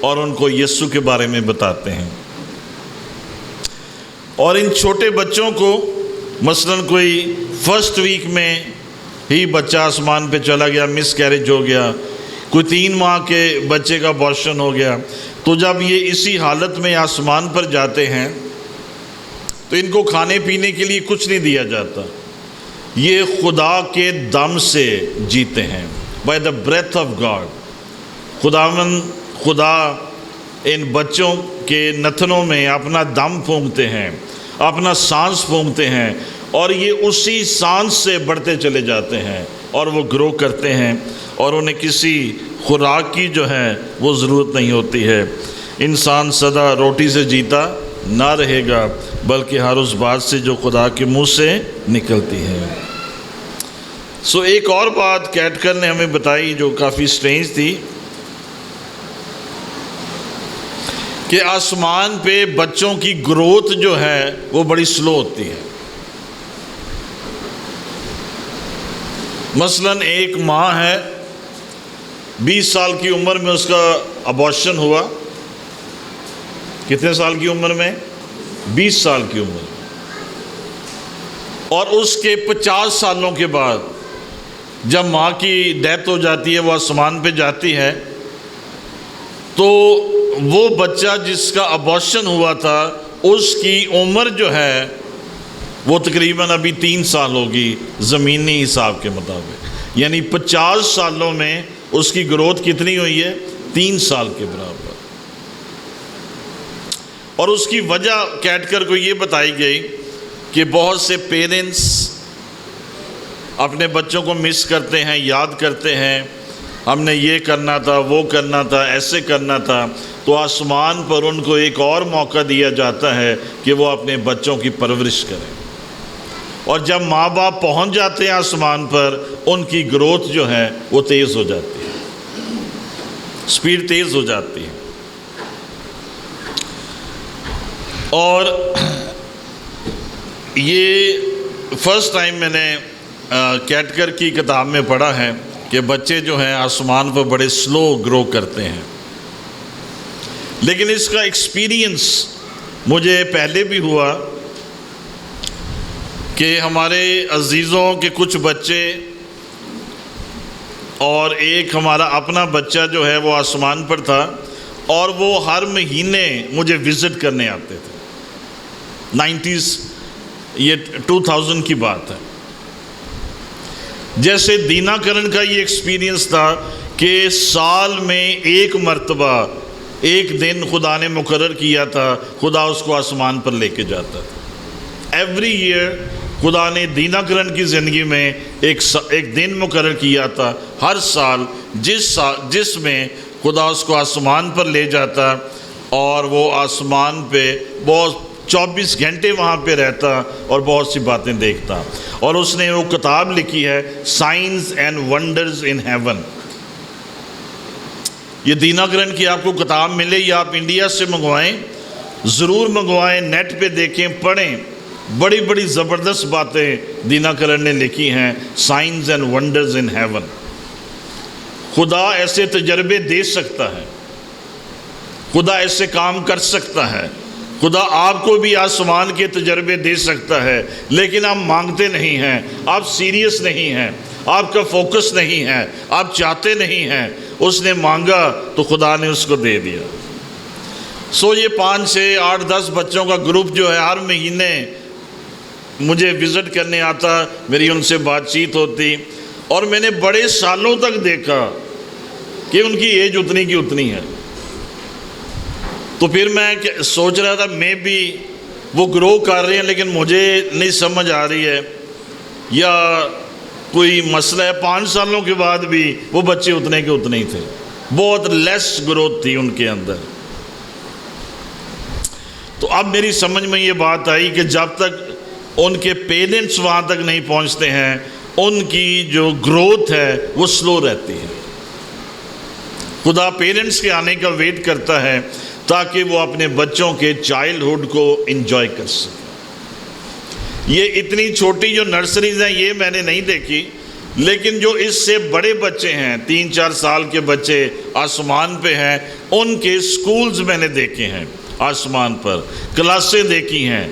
اور ان کو یسوع کے بارے میں بتاتے ہیں۔ اور ان چھوٹے بچوں کو مثلاً کوئی فرسٹ ویک میں ہی بچہ آسمان پہ چلا گیا، مس کیریج ہو گیا، کوئی 3 ماہ کے بچے کا ابارشن ہو گیا، تو جب یہ اسی حالت میں آسمان پر جاتے ہیں تو ان کو کھانے پینے کے لیے کچھ نہیں دیا جاتا، یہ خدا کے دم سے جیتے ہیں، by the breath of God. خدا ان بچوں کے نتنوں میں اپنا دم پھونکتے ہیں، اپنا سانس پھونکتے ہیں، اور یہ اسی سانس سے بڑھتے چلے جاتے ہیں اور وہ گرو کرتے ہیں، اور انہیں کسی خوراک کی جو ہے وہ ضرورت نہیں ہوتی ہے۔ انسان سدا روٹی سے جیتا نہ رہے گا، بلکہ ہر اس بات سے جو خدا کے منہ سے نکلتی ہے۔ ایک اور بات کیٹکر نے ہمیں بتائی جو کافی سٹرینج تھی، کہ آسمان پہ بچوں کی گروتھ جو ہے وہ بڑی سلو ہوتی ہے۔ مثلاً ایک ماں ہے، 20 سال کی عمر میں اس کا ابارشن ہوا۔ کتنے سال کی عمر میں؟ 20 سال کی عمر میں۔ اور اس کے 50 سالوں کے بعد جب ماں کی ڈیتھ ہو جاتی ہے، وہ آسمان پہ جاتی ہے، تو وہ بچہ جس کا ابارشن ہوا تھا اس کی عمر جو ہے وہ تقریباً ابھی 3 سال ہوگی زمینی حساب کے مطابق، یعنی 50 سالوں میں اس کی گروتھ کتنی ہوئی ہے؟ 3 سال کے برابر۔ اور اس کی وجہ کیٹکر کو یہ بتائی گئی کہ بہت سے پیرنٹس اپنے بچوں کو مس کرتے ہیں، یاد کرتے ہیں، ہم نے یہ کرنا تھا، وہ کرنا تھا، ایسے کرنا تھا، تو آسمان پر ان کو ایک اور موقع دیا جاتا ہے کہ وہ اپنے بچوں کی پرورش کریں۔ اور جب ماں باپ پہنچ جاتے ہیں آسمان پر، ان کی گروتھ جو ہے وہ تیز ہو جاتی ہے، سپیڈ تیز ہو جاتی ہے۔ اور یہ فرسٹ ٹائم میں نے کیٹکر کی کتاب میں پڑھا ہے کہ بچے جو ہیں آسمان پر بڑے سلو گرو کرتے ہیں، لیکن اس کا ایکسپیرینس مجھے پہلے بھی ہوا کہ ہمارے عزیزوں کے کچھ بچے اور ایک ہمارا اپنا بچہ جو ہے وہ آسمان پر تھا، اور وہ ہر مہینے مجھے وزٹ کرنے آتے تھے۔ 90s، یہ 2000 کی بات ہے۔ جیسے دینا کرن کا یہ ایکسپیرینس تھا کہ سال میں ایک مرتبہ ایک دن خدا نے مقرر کیا تھا، خدا اس کو آسمان پر لے کے جاتا تھا۔ ایوری ایئر خدا نے دینا کرن کی زندگی میں ایک دن مقرر کیا تھا ہر سال، جس میں خدا اس کو آسمان پر لے جاتا، اور وہ آسمان پہ بہت 24 گھنٹے وہاں پہ رہتا اور بہت سی باتیں دیکھتا۔ اور اس نے وہ کتاب لکھی ہے science and wonders in heaven. یہ دینا کرن کی آپ کو کتاب ملے یا آپ انڈیا سے منگوائیں، ضرور منگوائیں، نیٹ پہ دیکھیں، پڑھیں، بڑی بڑی زبردست باتیں دینا کرن نے لکھی ہیں، science and wonders in heaven. خدا ایسے تجربے دے سکتا ہے، خدا ایسے کام کر سکتا ہے، خدا آپ کو بھی آسمان کے تجربے دے سکتا ہے، لیکن آپ مانگتے نہیں ہیں، آپ سیریس نہیں ہیں، آپ کا فوکس نہیں ہے، آپ چاہتے نہیں ہیں۔ اس نے مانگا تو خدا نے اس کو دے دیا۔ یہ 5 6 8 10 بچوں کا گروپ جو ہے ہر مہینے مجھے وزٹ کرنے آتا، میری ان سے بات چیت ہوتی، اور میں نے بڑے سالوں تک دیکھا کہ ان کی ایج اتنی کی اتنی ہے۔ تو پھر میں سوچ رہا تھا میں بھی، وہ گرو کر رہے ہیں لیکن مجھے نہیں سمجھ آ رہی ہے، یا کوئی مسئلہ ہے۔ 5 سالوں کے بعد بھی وہ بچے اتنے کے اتنے ہی تھے، بہت لیس گروتھ تھی ان کے اندر۔ تو اب میری سمجھ میں یہ بات آئی کہ جب تک ان کے پیرنٹس وہاں تک نہیں پہنچتے ہیں، ان کی جو گروتھ ہے وہ سلو رہتی ہے۔ خدا پیرنٹس کے آنے کا ویٹ کرتا ہے تاکہ وہ اپنے بچوں کے چائلڈہڈ کو انجوائے کر سکے۔ یہ اتنی چھوٹی جو نرسریز ہیں یہ میں نے نہیں دیکھی، لیکن جو اس سے بڑے بچے ہیں 3-4 سال کے بچے آسمان پہ ہیں، ان کے سکولز میں نے دیکھے ہیں، آسمان پر کلاسیں دیکھی ہیں،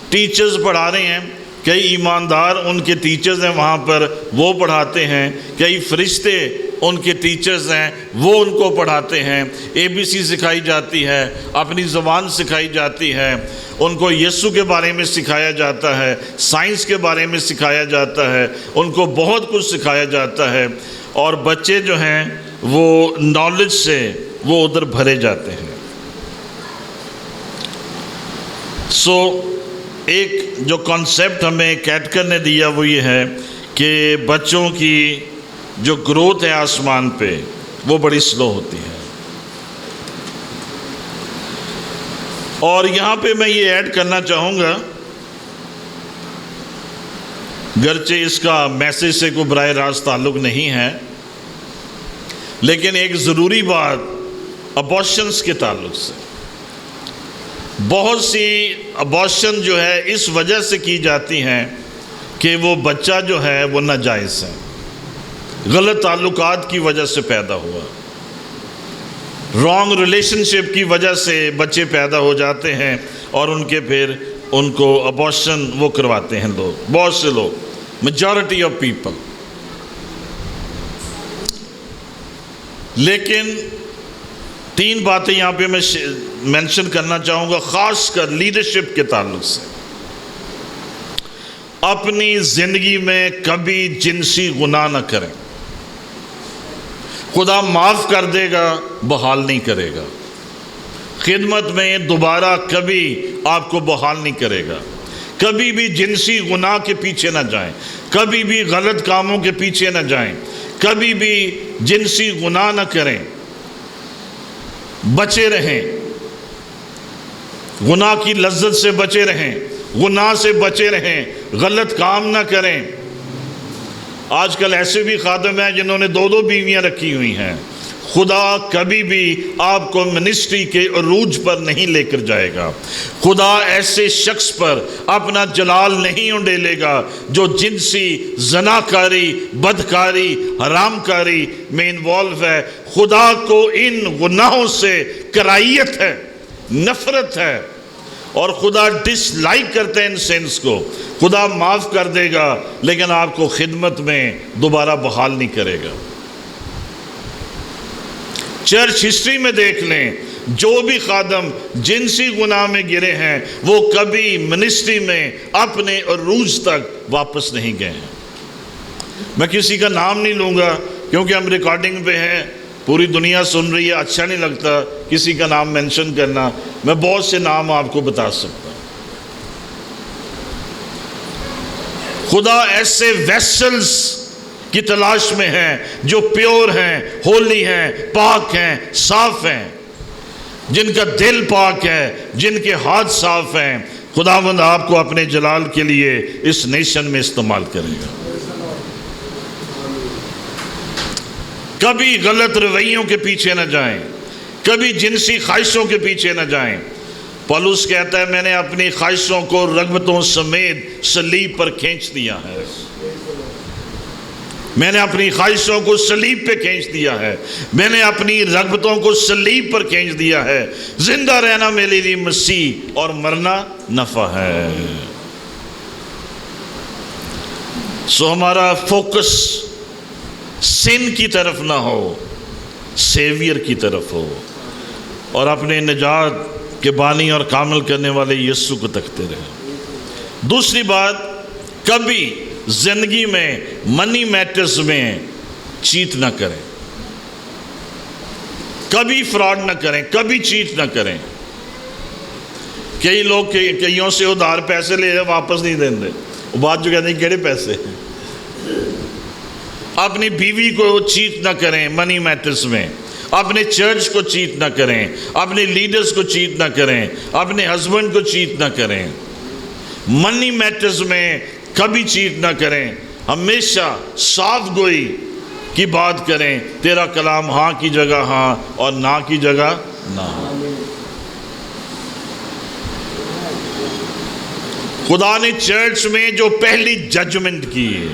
ٹیچرز پڑھا رہے ہیں، کئی ایماندار ان کے ٹیچرز ہیں وہاں پر، وہ پڑھاتے ہیں، کئی فرشتے ان کے ٹیچرز ہیں، وہ ان کو پڑھاتے ہیں، ABC سکھائی جاتی ہے، اپنی زبان سکھائی جاتی ہے، ان کو یسوع کے بارے میں سکھایا جاتا ہے، سائنس کے بارے میں سکھایا جاتا ہے، ان کو بہت کچھ سکھایا جاتا ہے، اور بچے جو ہیں وہ نالج سے وہ ادھر بھرے جاتے ہیں۔ ایک جو کانسیپٹ ہمیں کیٹکر نے دیا وہ یہ ہے کہ بچوں کی جو گروتھ ہے آسمان پہ وہ بڑی سلو ہوتی ہے، اور یہاں پہ میں یہ ایڈ کرنا چاہوں گا، گرچہ اس کا میسج سے کوئی براہ راست تعلق نہیں ہے، لیکن ایک ضروری بات ابارشنز کے تعلق سے، بہت سی ابارشن جو ہے اس وجہ سے کی جاتی ہیں کہ وہ بچہ جو ہے وہ ناجائز ہے، غلط تعلقات کی وجہ سے پیدا ہوا، رانگ ریلیشن شپ کی وجہ سے بچے پیدا ہو جاتے ہیں، اور ان کے پھر ان کو ابارشن وہ کرواتے ہیں لوگ، بہت سے لوگ، میجورٹی آف پیپل۔ لیکن 3 باتیں یہاں پہ میں مینشن کرنا چاہوں گا، خاص کر لیڈرشپ کے تعلق سے۔ اپنی زندگی میں کبھی جنسی گناہ نہ کریں، خدا معاف کر دے گا، بحال نہیں کرے گا، خدمت میں دوبارہ کبھی آپ کو بحال نہیں کرے گا، کبھی بھی جنسی گناہ کے پیچھے نہ جائیں، کبھی بھی غلط کاموں کے پیچھے نہ جائیں، کبھی بھی جنسی گناہ نہ کریں، بچے رہیں، گناہ کی لذت سے بچے رہیں، گناہ سے بچے رہیں، غلط کام نہ کریں۔ آج کل ایسے بھی خادم ہیں جنہوں نے 2 بیویاں رکھی ہوئی ہیں، خدا کبھی بھی آپ کو منسٹری کے عروج پر نہیں لے کر جائے گا، خدا ایسے شخص پر اپنا جلال نہیں انڈیلے گا جو جنسی زناکاری، بدکاری، حرام کاری میں انوالو ہے۔ خدا کو ان گناہوں سے کراہیت ہے، نفرت ہے، اور خدا ڈس لائک کرتے ہیں ان سینس کو۔ خدا معاف کر دے گا لیکن آپ کو خدمت میں دوبارہ بحال نہیں کرے گا۔ چرچ ہسٹری میں دیکھ لیں، جو بھی خادم جنسی گناہ میں گرے ہیں وہ کبھی منسٹری میں اپنے عروج تک واپس نہیں گئے ہیں۔ میں کسی کا نام نہیں لوں گا کیونکہ ہم ریکارڈنگ پہ ہیں، پوری دنیا سن رہی ہے، اچھا نہیں لگتا کسی کا نام مینشن کرنا، میں بہت سے نام آپ کو بتا سکتا ہوں۔ خدا ایسے ویسلز کی تلاش میں ہیں جو پیور ہیں، ہولی ہیں، پاک ہیں، صاف ہیں، جن کا دل پاک ہے، جن کے ہاتھ صاف ہیں۔ خداوند آپ کو اپنے جلال کے لیے اس نیشن میں استعمال کرے گا۔ کبھی غلط رویوں کے پیچھے نہ جائیں، کبھی جنسی خواہشوں کے پیچھے نہ جائیں۔ پولس کہتا ہے میں نے اپنی خواہشوں کو رغبتوں سمیت صلیب پر کھینچ دیا ہے، میں نے اپنی خواہشوں کو صلیب پہ کھینچ دیا ہے، میں نے اپنی رغبتوں کو صلیب پر کھینچ دیا ہے۔ زندہ رہنا میرے لیے مسیح اور مرنا نفع ہے۔ ہمارا فوکس سن کی طرف نہ ہو، سیویئر کی طرف ہو، اور اپنے نجات کے بانی اور کامل کرنے والے یسوع کو تکتے رہے۔ دوسری بات، کبھی زندگی میں منی میٹرز میں چیٹ نہ کریں، کبھی فراڈ نہ کریں، کبھی چیٹ نہ کریں۔ کئی لوگ کئیوں سے ادھار پیسے لے رہے واپس نہیں دیں دے، وہ بات جو کہتے ہیں کیڑے پیسے ہیں۔ اپنی بیوی کو چیٹ نہ کریں منی میٹرز میں، اپنے چرچ کو چیٹ نہ کریں، اپنے لیڈرز کو چیٹ نہ کریں، اپنے ہسبینڈ کو چیٹ نہ کریں، منی میٹرز میں کبھی چیٹ نہ کریں۔ ہمیشہ صاف گوئی کی بات کریں، تیرا کلام ہاں کی جگہ ہاں اور نہ کی جگہ نہ۔ خدا نے چرچ میں جو پہلی ججمنٹ کی ہے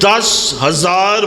10,000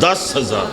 10,000।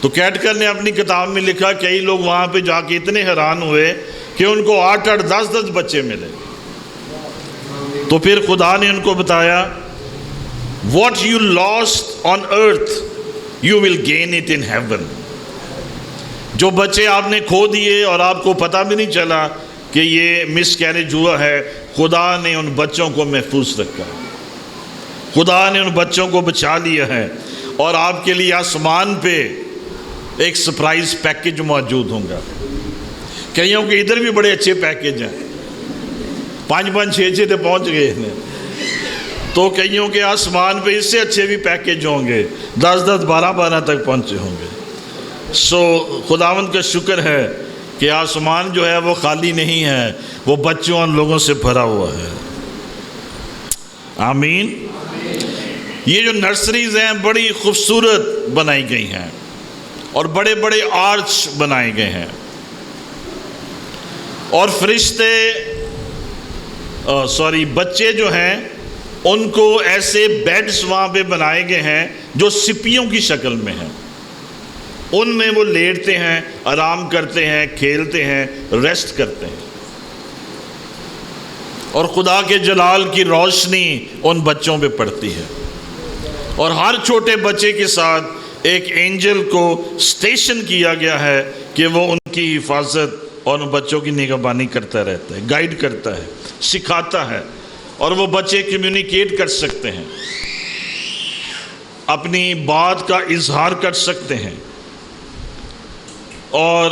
تو کیٹکر نے اپنی کتاب میں لکھا کئی لوگ وہاں پہ جا کے اتنے حیران ہوئے کہ ان کو 8-8 10-10 بچے ملے. تو پھر خدا نے ان کو بتایا what you lost on earth you will gain it in heaven. جو بچے آپ نے کھو دیے اور آپ کو پتہ بھی نہیں چلا کہ یہ مس کیریج ہوا ہے، خدا نے ان بچوں کو محفوظ رکھا، خدا نے ان بچوں کو بچا لیا ہے، اور آپ کے لیے آسمان پہ ایک سرپرائز پیکج موجود ہوگا. کئیوں کے ادھر بھی بڑے اچھے پیکج ہیں، 5-5 6-6 تے پہنچ گئے ہیں، تو کئیوں کے آسمان پہ اس سے اچھے بھی پیکج ہوں گے، 10-10 12-12 تک پہنچے ہوں گے. سو خداوند کا شکر ہے کہ آسمان جو ہے وہ خالی نہیں ہے، وہ بچوں اور لوگوں سے بھرا ہوا ہے. آمین. یہ جو نرسریز ہیں بڑی خوبصورت بنائی گئی ہیں اور بڑے بڑے آرچ بنائے گئے ہیں، اور فرشتے بچے جو ہیں ان کو ایسے بیڈز وہاں پہ بنائے گئے ہیں جو سپیوں کی شکل میں ہیں. ان میں وہ لیٹتے ہیں، آرام کرتے ہیں، کھیلتے ہیں، ریسٹ کرتے ہیں، اور خدا کے جلال کی روشنی ان بچوں پہ پڑتی ہے. اور ہر چھوٹے بچے کے ساتھ ایک اینجل کو اسٹیشن کیا گیا ہے کہ وہ ان کی حفاظت اور ان بچوں کی نگہبانی کرتا رہتا ہے، گائیڈ کرتا ہے، سکھاتا ہے، اور وہ بچے کمیونیکیٹ کر سکتے ہیں، اپنی بات کا اظہار کر سکتے ہیں. اور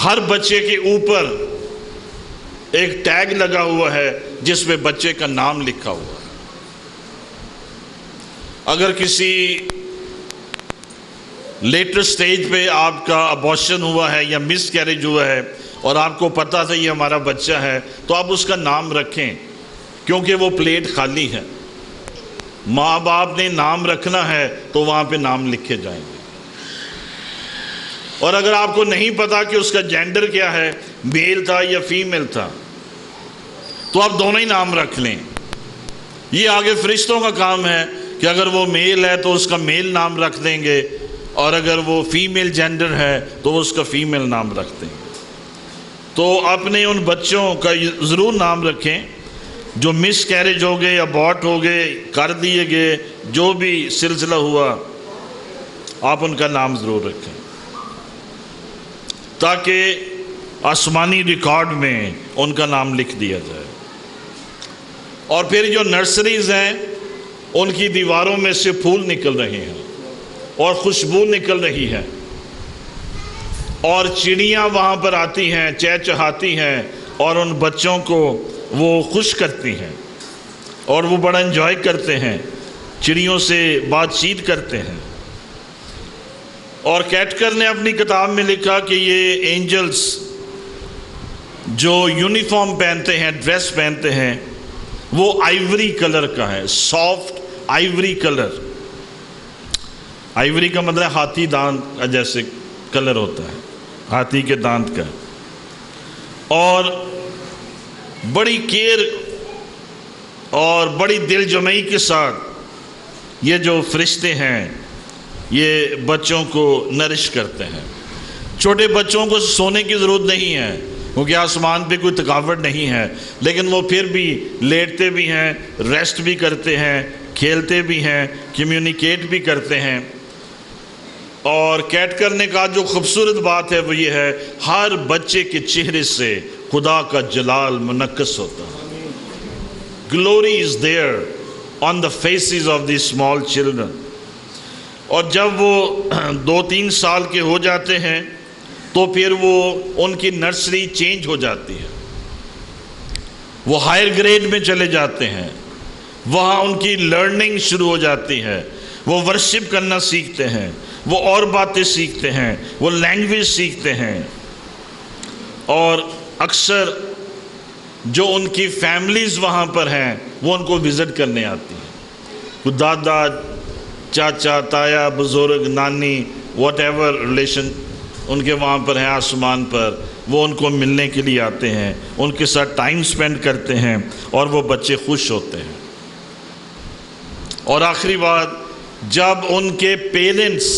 ہر بچے کے اوپر ایک ٹیگ لگا ہوا ہے جس میں بچے کا نام لکھا ہوا ہے. اگر کسی لیٹر سٹیج پہ آپ کا ابارشن ہوا ہے یا مس کیریج ہوا ہے اور آپ کو پتہ تھا یہ ہمارا بچہ ہے، تو آپ اس کا نام رکھیں، کیونکہ وہ پلیٹ خالی ہے. ماں باپ نے نام رکھنا ہے تو وہاں پہ نام لکھے جائیں گے. اور اگر آپ کو نہیں پتا کہ اس کا جینڈر کیا ہے، میل تھا یا فیمیل تھا، تو آپ دونوں ہی نام رکھ لیں. یہ آگے فرشتوں کا کام ہے کہ اگر وہ میل ہے تو اس کا میل نام رکھ دیں گے، اور اگر وہ فیمیل جینڈر ہے تو وہ اس کا فیمیل نام رکھ دیں گے. تو اپنے ان بچوں کا ضرور نام رکھیں جو مس کیریج ہو گئے، ابارٹ ہو گئے، کر دیے گئے، جو بھی سلسلہ ہوا، آپ ان کا نام ضرور رکھیں تاکہ آسمانی ریکارڈ میں ان کا نام لکھ دیا جائے. اور پھر جو نرسریز ہیں ان کی دیواروں میں سے پھول نکل رہے ہیں اور خوشبو نکل رہی ہے، اور چڑیاں وہاں پر آتی ہیں، چہچہاتی ہیں، اور ان بچوں کو وہ خوش کرتی ہیں، اور وہ بڑا انجوائے کرتے ہیں، چڑیوں سے بات چیت کرتے ہیں. اور کیٹکر نے اپنی کتاب میں لکھا کہ یہ اینجلز جو یونیفارم پہنتے ہیں، ڈریس پہنتے ہیں، وہ آئیوری کلر کا ہے، سافٹ آئیوری کلر. آئیوری کا مطلب ہاتھی دانت کا جیسے کلر ہوتا ہے، ہاتھی کے دانت کا. اور بڑی کیئر اور بڑی دل جمعی کے ساتھ یہ جو فرشتے ہیں یہ بچوں کو نرش کرتے ہیں. چھوٹے بچوں کو سونے کی ضرورت نہیں ہے کیونکہ آسمان پہ کوئی تھکاوٹ نہیں ہے، لیکن وہ پھر بھی لیٹتے بھی ہیں، ریسٹ بھی کرتے ہیں، کھیلتے بھی ہیں، کمیونیکیٹ بھی کرتے ہیں. اور کیٹکر نے کہا جو خوبصورت بات ہے وہ یہ ہے، ہر بچے کے چہرے سے خدا کا جلال منعکس ہوتا ہے. Glory is there on the faces of the small children. اور جب وہ 2-3 سال کے ہو جاتے ہیں تو پھر وہ ان کی نرسری چینج ہو جاتی ہے، وہ ہائر گریڈ میں چلے جاتے ہیں، وہاں ان کی لرننگ شروع ہو جاتی ہے، وہ ورشپ کرنا سیکھتے ہیں، وہ اور باتیں سیکھتے ہیں، وہ لینگویج سیکھتے ہیں. اور اکثر جو ان کی فیملیز وہاں پر ہیں وہ ان کو وزٹ کرنے آتی ہیں، دادا، چاچا، تایا، بزرگ، نانی، واٹ ایور ریلیشن ان کے وہاں پر ہیں آسمان پر، وہ ان کو ملنے کے لیے آتے ہیں، ان کے ساتھ ٹائم سپینڈ کرتے ہیں، اور وہ بچے خوش ہوتے ہیں. اور آخری بات، جب ان کے پیرنٹس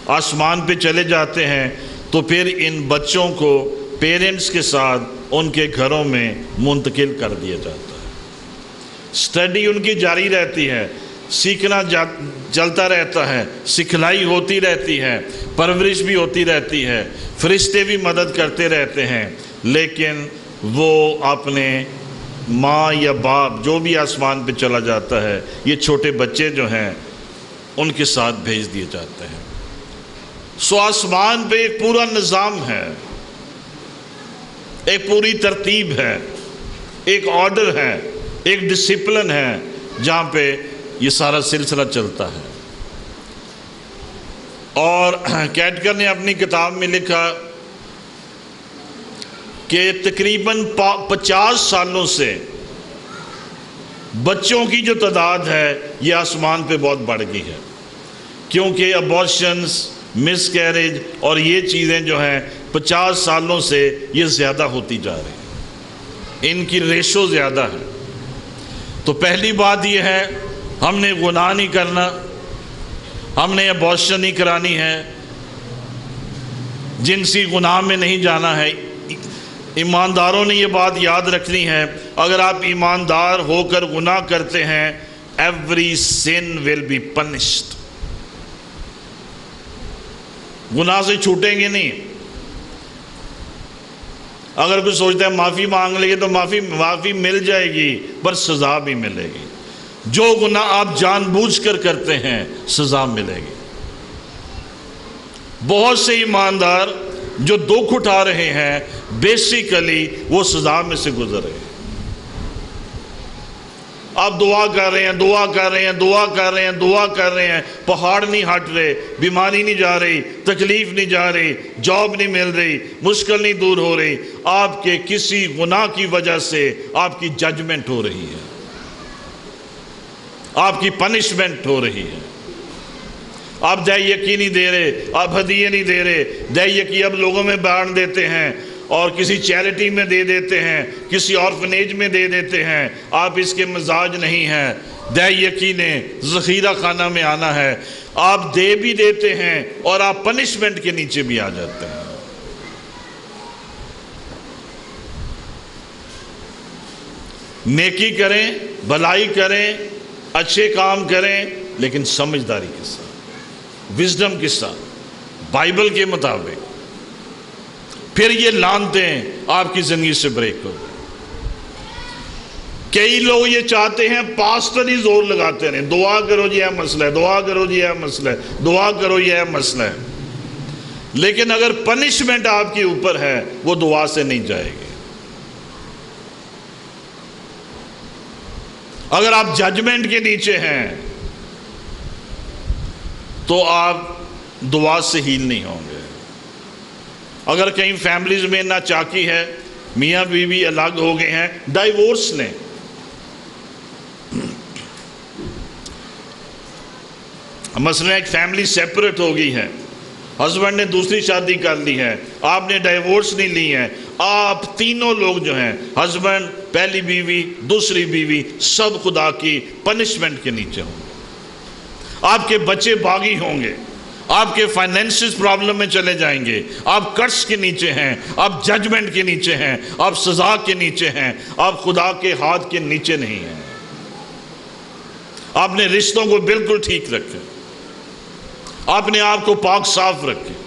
آسمان پہ چلے جاتے ہیں تو پھر ان بچوں کو پیرنٹس کے ساتھ ان کے گھروں میں منتقل کر دیا جاتا ہے۔ اسٹڈی ان کی جاری رہتی ہے، سیکھنا چلتا رہتا ہے، سکھلائی ہوتی رہتی ہے، پرورش بھی ہوتی رہتی ہے، فرشتے بھی مدد کرتے رہتے ہیں، لیکن وہ اپنے ماں یا باپ جو بھی آسمان پہ چلا جاتا ہے، یہ چھوٹے بچے جو ہیں ان کے ساتھ بھیج دیے جاتے ہیں۔ سو آسمان پہ ایک پورا نظام ہے، ایک پوری ترتیب ہے، ایک آرڈر ہے، ایک ڈسپلن ہے، جہاں پہ یہ سارا سلسلہ چلتا ہے۔ اور کیٹکر نے اپنی کتاب میں لکھا کہ تقریباً 50 سالوں سے بچوں کی جو تعداد ہے یہ آسمان پہ بہت بڑھ گئی ہے، کیونکہ ابارشنز، مس کیریج اور یہ چیزیں جو ہیں 50 سالوں سے یہ زیادہ ہوتی جا رہی ہیں، ان کی ریشو زیادہ ہے۔ تو پہلی بات یہ ہے، ہم نے گناہ نہیں کرنا، ہم نے ابارشن نہیں کرانی ہے، جنسی گناہ میں نہیں جانا ہے۔ ایمانداروں نے یہ بات یاد رکھنی ہے، اگر آپ ایماندار ہو کر گناہ کرتے ہیں every sin will be punished, گناہ سے چھوٹیں گے نہیں۔ اگر کوئی سوچتا ہے معافی مانگ لے گے تو معافی مل جائے گی، پر سزا بھی ملے گی۔ جو گناہ آپ جان بوجھ کر کرتے ہیں سزا ملے گی۔ بہت سے ایماندار جو دکھ اٹھا رہے ہیں بیسیکلی وہ سزا میں سے گزر رہے ہیں۔ آپ دعا کر رہے ہیں، دعا کر رہے ہیں، دعا کر رہے ہیں، دعا کر رہے ہیں، پہاڑ نہیں ہٹ رہے، بیماری نہیں جا رہی، تکلیف نہیں جا رہی، جاب نہیں مل رہی، مشکل نہیں دور ہو رہی، آپ کے کسی گناہ کی وجہ سے آپ کی ججمنٹ ہو رہی ہے، آپ کی پنشمنٹ ہو رہی ہے۔ آپ دہ یقین نہیں دے رہے، آپ ہدیے نہیں دے رہے، دہ یقین اب لوگوں میں بانٹ دیتے ہیں اور کسی چیریٹی میں دے دیتے ہیں، کسی آرفنیج میں دے دیتے ہیں، آپ اس کے مزاج نہیں ہیں۔ دہ یقینیں ذخیرہ خانہ میں آنا ہے، آپ دے بھی دیتے ہیں اور آپ پنشمنٹ کے نیچے بھی آ جاتے ہیں۔ نیکی کریں، بھلائی کریں، اچھے کام کریں، لیکن سمجھداری کے ساتھ، وزڈم کے ساتھ، بائبل کے مطابق، پھر یہ لانتیں آپ کی زندگی سے بریک ہو۔ کئی لوگ یہ چاہتے ہیں پاسٹر ہی زور لگاتے رہیں، دعا کرو جی یہ مسئلہ ہے، دعا کرو جی یہ مسئلہ ہے، دعا کرو یہ مسئلہ ہے، لیکن اگر پنشمنٹ آپ کے اوپر ہے وہ دعا سے نہیں جائے گی۔ اگر آپ ججمنٹ کے نیچے ہیں تو آپ دعا سے ہیل نہیں ہوں گے۔ اگر کہیں فیملیز میں ناچاکی ہے، میاں بیوی الگ ہو گئے ہیں، ڈائیورس لیں۔ مثلا ایک فیملی سیپریٹ ہو گئی ہے، ہسبینڈ نے دوسری شادی کر لی ہے، آپ نے ڈائیورس نہیں لی ہے، آپ تینوں لوگ جو ہیں، ہسبینڈ، پہلی بیوی، دوسری بیوی، سب خدا کی پنشمنٹ کے نیچے ہوں گے۔ آپ کے بچے باغی ہوں گے، آپ کے فائنینشل پرابلم میں چلے جائیں گے، آپ قرض کے نیچے ہیں، آپ ججمنٹ کے نیچے ہیں، آپ سزا کے نیچے ہیں، آپ خدا کے ہاتھ کے نیچے نہیں ہیں۔ آپ نے رشتوں کو بالکل ٹھیک رکھیں، آپ نے آپ کو پاک صاف رکھیں۔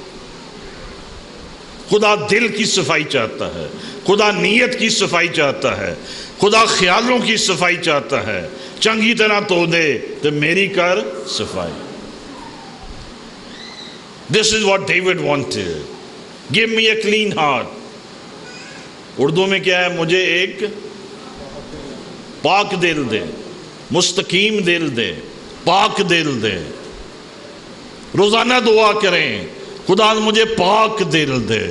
خدا دل کی صفائی چاہتا ہے، خدا نیت کی صفائی چاہتا ہے، خدا خیالوں کی صفائی چاہتا ہے۔ چنگی طرح تو دے تو میری کر صفائی۔ This is what David wanted. Give me a clean heart. Urdu میں کیا ہے؟ مجھے ایک پاک دل دے، مستقیم دل دے، پاک دل دے۔ روزانہ دعا کریں، خدا مجھے پاک دل دے،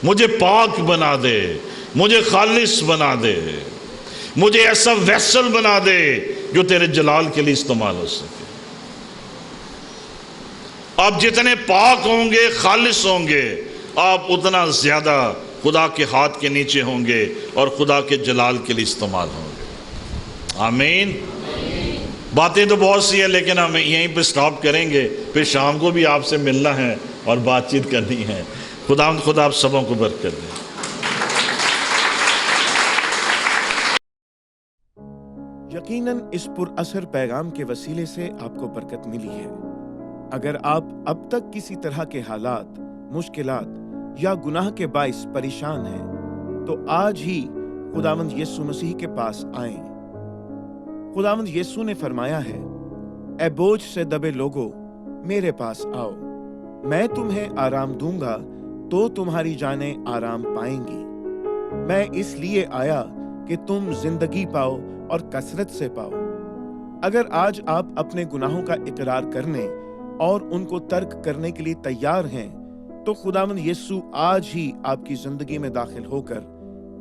مجھے پاک بنا دے، مجھے خالص بنا دے، مجھے ایسا ویسل بنا دے جو تیرے جلال کے لیے استعمال ہو سکے۔ آپ جتنے پاک ہوں گے، خالص ہوں گے، آپ اتنا زیادہ خدا کے ہاتھ کے نیچے ہوں گے اور خدا کے جلال کے لیے استعمال ہوں گے۔ آمین۔ باتیں تو بہت سی ہیں لیکن ہم یہیں پہ سٹاپ کریں گے، پھر شام کو بھی آپ سے ملنا ہے اور بات چیت کرنی ہے۔ خدا آپ سبوں کو برکت دے۔ یقیناً اس پر اثر پیغام کے وسیلے سے آپ کو برکت ملی ہے۔ اگر آپ اب تک کسی طرح کے حالات، مشکلات یا گناہ کے باعث پریشان ہیں تو آج ہی خداوند یسوع مسیح کے پاس آئیں۔ خداوند یسوع نے فرمایا ہے، اے بوجھ سے دبے لوگو میرے پاس آؤ، میں تمہیں آرام دوں گا تو تمہاری جانیں آرام پائیں گی۔ میں اس لیے آیا کہ تم زندگی پاؤ اور کثرت سے پاؤ۔ اگر آج آپ اپنے گناہوں کا اقرار کرنے اور ان کو ترک کرنے کے لیے تیار ہیں تو خداوند یسوع آج ہی آپ کی زندگی میں داخل ہو کر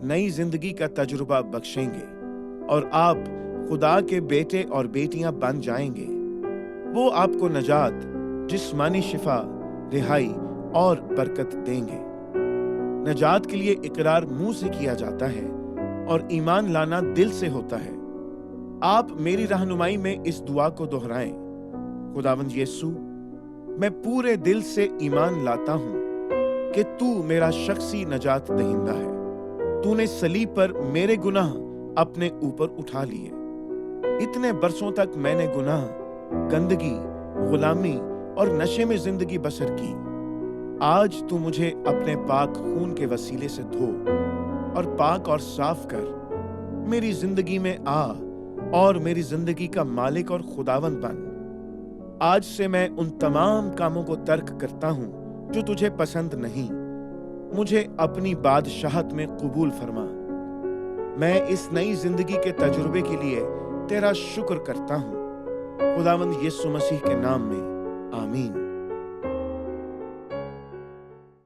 نئی زندگی کا تجربہ بخشیں گے اور آپ خدا کے بیٹے اور بیٹیاں بن جائیں گے۔ وہ آپ کو نجات، جسمانی شفا، رہائی اور برکت دیں گے۔ نجات کے لیے اقرار منہ سے کیا جاتا ہے اور ایمان لانا دل سے ہوتا ہے۔ آپ میری رہنمائی میں اس دعا کو دہرائیں، خداوند یسوع، میں پورے دل سے ایمان لاتا ہوں کہ تو میرا شخصی نجات دہندہ ہے۔ تو نے صلیب پر میرے گناہ اپنے اوپر اٹھا لیے۔ اتنے برسوں تک میں نے گناہ، گندگی، غلامی اور نشے میں زندگی بسر کی۔ آج تو مجھے اپنے پاک خون کے وسیلے سے دھو اور پاک اور صاف کر، میری زندگی میں آ اور میری زندگی کا مالک اور خداوند بن۔ آج سے میں ان تمام کاموں کو ترک کرتا ہوں جو تجھے پسند نہیں۔ مجھے اپنی بادشاہت میں قبول فرما۔ میں اس نئی زندگی کے تجربے کے لیے تیرا شکر کرتا ہوں، خداوند یسوع مسیح کے نام میں، آمین۔